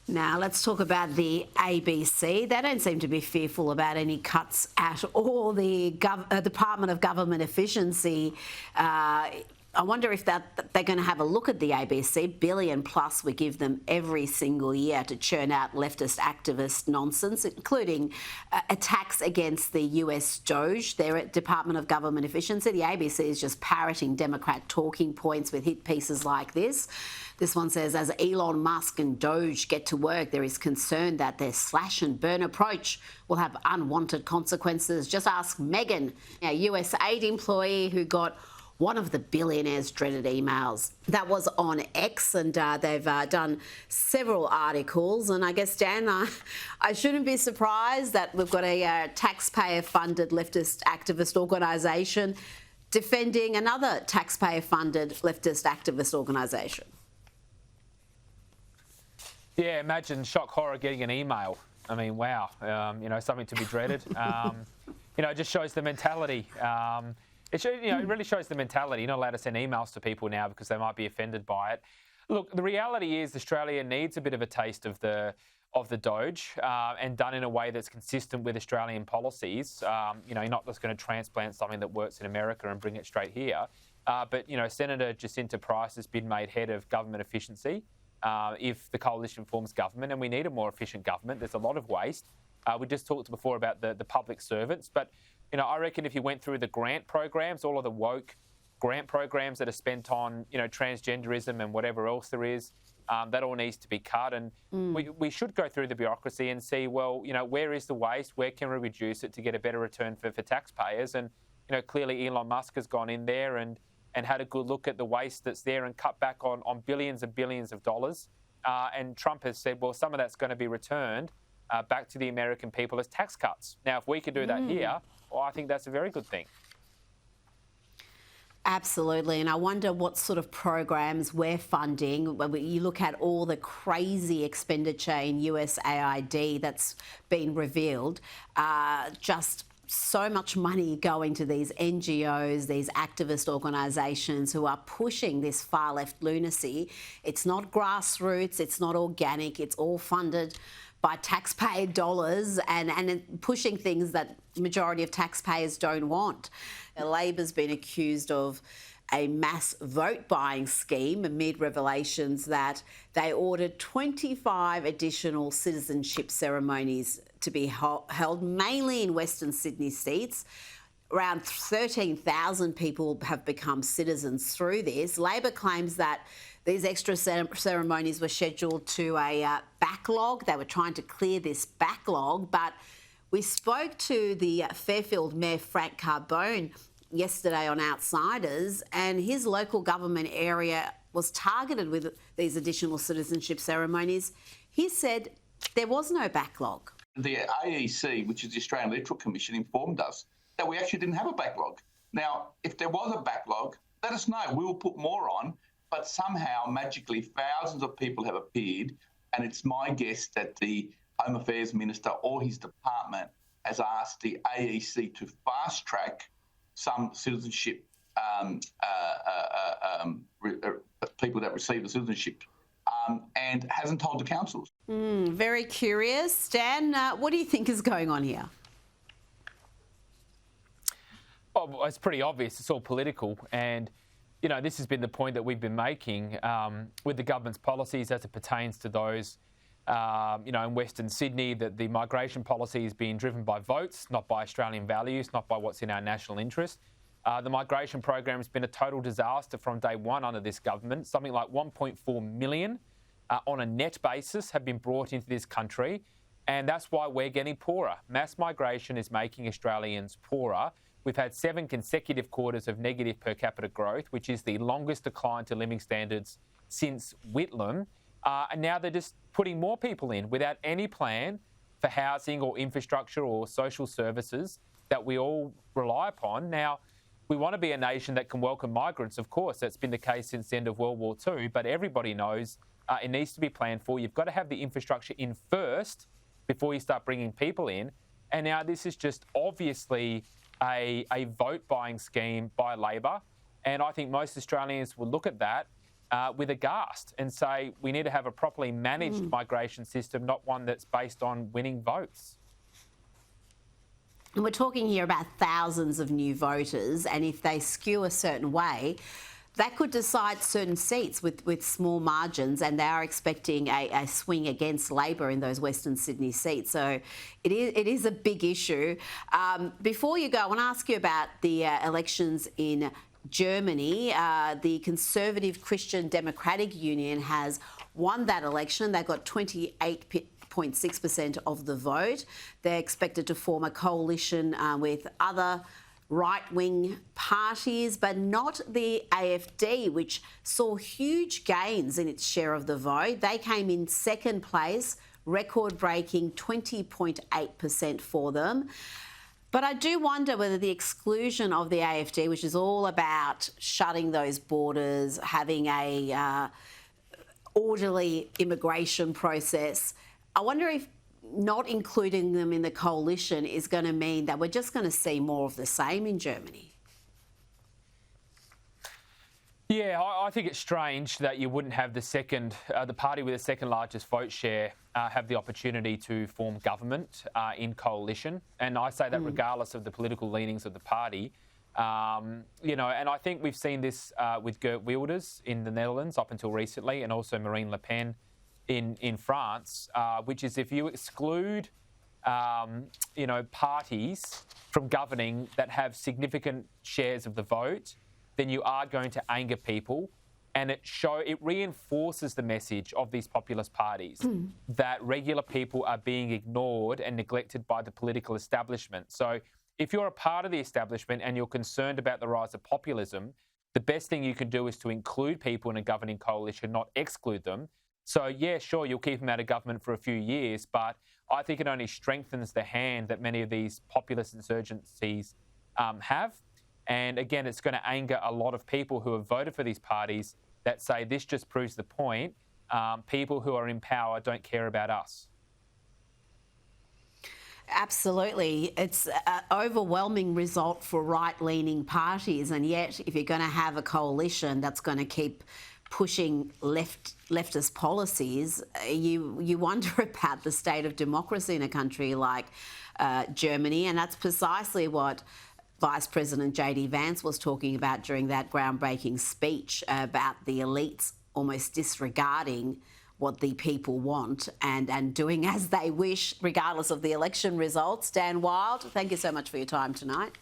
Now, let's talk about the ABC. They don't seem to be fearful about any cuts at all. The Department of Government Efficiency, I wonder if they're going to have a look at the ABC. $1 billion plus we give them every single year to churn out leftist activist nonsense, including attacks against the US DOGE, their Department of Government Efficiency. The ABC is just parroting Democrat talking points with hit pieces like this. This one says, as Elon Musk and DOGE get to work, there is concern that their slash and burn approach will have unwanted consequences. Just ask Megan, a US aid employee who got one of the billionaire's dreaded emails. That was on X, and they've done several articles. And I guess, Dan, I shouldn't be surprised that we've got a taxpayer-funded leftist activist organisation defending another taxpayer-funded leftist activist organisation. Yeah, imagine shock horror getting an email. I mean, wow, something to be dreaded. It just shows the mentality. It really shows the mentality. You're not allowed to send emails to people now because they might be offended by it. Look, the reality is Australia needs a bit of a taste of the DOGE and done in a way that's consistent with Australian policies. You're not just going to transplant something that works in America and bring it straight here. But Senator Jacinta Price has been made head of government efficiency. If the coalition forms government, and we need a more efficient government, there's a lot of waste. We just talked before about the public servants, but I reckon if you went through the grant programs, all of the woke grant programs that are spent on transgenderism and whatever else there is, that all needs to be cut. And we should go through the bureaucracy and see, well, where is the waste? Where can we reduce it to get a better return for taxpayers? And clearly Elon Musk has gone in there and had a good look at the waste that's there and cut back on billions and billions of dollars. And Trump has said, well, some of that's going to be returned back to the American people as tax cuts. Now, if we could do that here, well, I think that's a very good thing. Absolutely. And I wonder what sort of programs we're funding. When you look at all the crazy expenditure in USAID that's been revealed, just so much money going to these NGOs, these activist organisations who are pushing this far left lunacy. It's not grassroots, it's not organic, it's all funded by taxpayer dollars and pushing things that the majority of taxpayers don't want. Labor's been accused of a mass vote buying scheme amid revelations that they ordered 25 additional citizenship ceremonies to be held, mainly in Western Sydney seats. Around 13,000 people have become citizens through this. Labor claims that these extra ceremonies were scheduled to a backlog. They were trying to clear this backlog, but we spoke to the Fairfield Mayor, Frank Carbone, yesterday on Outsiders, and his local government area was targeted with these additional citizenship ceremonies. He said there was no backlog. The AEC, which is the Australian Electoral Commission, informed us that we actually didn't have a backlog. Now, if there was a backlog, let us know. We will put more on, but somehow, magically, thousands of people have appeared, and it's my guess that the Home Affairs Minister or his department has asked the AEC to fast-track some citizenship, people that receive the citizenship, and hasn't told the councils. Very curious. Dan, what do you think is going on here? Well, it's pretty obvious. It's all political. And, this has been the point that we've been making with the government's policies as it pertains to those, in Western Sydney, that the migration policy is being driven by votes, not by Australian values, not by what's in our national interest. The migration program has been a total disaster from day one under this government. Something like 1.4 million on a net basis have been brought into this country, and that's why we're getting poorer. Mass migration is making Australians poorer. We've had 7 consecutive quarters of negative per capita growth, which is the longest decline to living standards since Whitlam. And now they're just putting more people in without any plan for housing or infrastructure or social services that we all rely upon. Now, we want to be a nation that can welcome migrants, of course. That's been the case since the end of World War II, but everybody knows it needs to be planned for. You've got to have the infrastructure in first before you start bringing people in. And now this is just obviously a vote-buying scheme by Labor. And I think most Australians will look at that with aghast and say we need to have a properly managed migration system, not one that's based on winning votes. And we're talking here about thousands of new voters, and if they skew a certain way, that could decide certain seats with small margins, and they are expecting a swing against Labor in those Western Sydney seats. So it is a big issue. Before you go, I want to ask you about the elections in Germany. The Conservative Christian Democratic Union has won that election. They got 28.6% of the vote. They're expected to form a coalition with other right-wing parties, but not the AfD, which saw huge gains in its share of the vote. They came in second place, record-breaking 20.8% for them. But I do wonder whether the exclusion of the AfD, which is all about shutting those borders, having a orderly immigration process, I wonder if not including them in the coalition is going to mean that we're just going to see more of the same in Germany. Yeah, I think it's strange that you wouldn't have the party with the second largest vote share have the opportunity to form government in coalition. And I say that regardless of the political leanings of the party. And I think we've seen this with Geert Wilders in the Netherlands up until recently, and also Marine Le Pen in France, which is if you exclude, parties from governing that have significant shares of the vote, then you are going to anger people, and it reinforces the message of these populist parties that regular people are being ignored and neglected by the political establishment. So if you're a part of the establishment and you're concerned about the rise of populism, the best thing you can do is to include people in a governing coalition, not exclude them. So, yeah, sure, you'll keep them out of government for a few years, but I think it only strengthens the hand that many of these populist insurgencies have. And again, it's going to anger a lot of people who have voted for these parties that say this just proves the point. People who are in power don't care about us. Absolutely. It's an overwhelming result for right-leaning parties, and yet if you're going to have a coalition that's going to keep pushing leftist policies, you wonder about the state of democracy in a country like Germany, and that's precisely what Vice President JD Vance was talking about during that groundbreaking speech about the elites almost disregarding what the people want and doing as they wish, regardless of the election results. Dan Wild, thank you so much for your time tonight.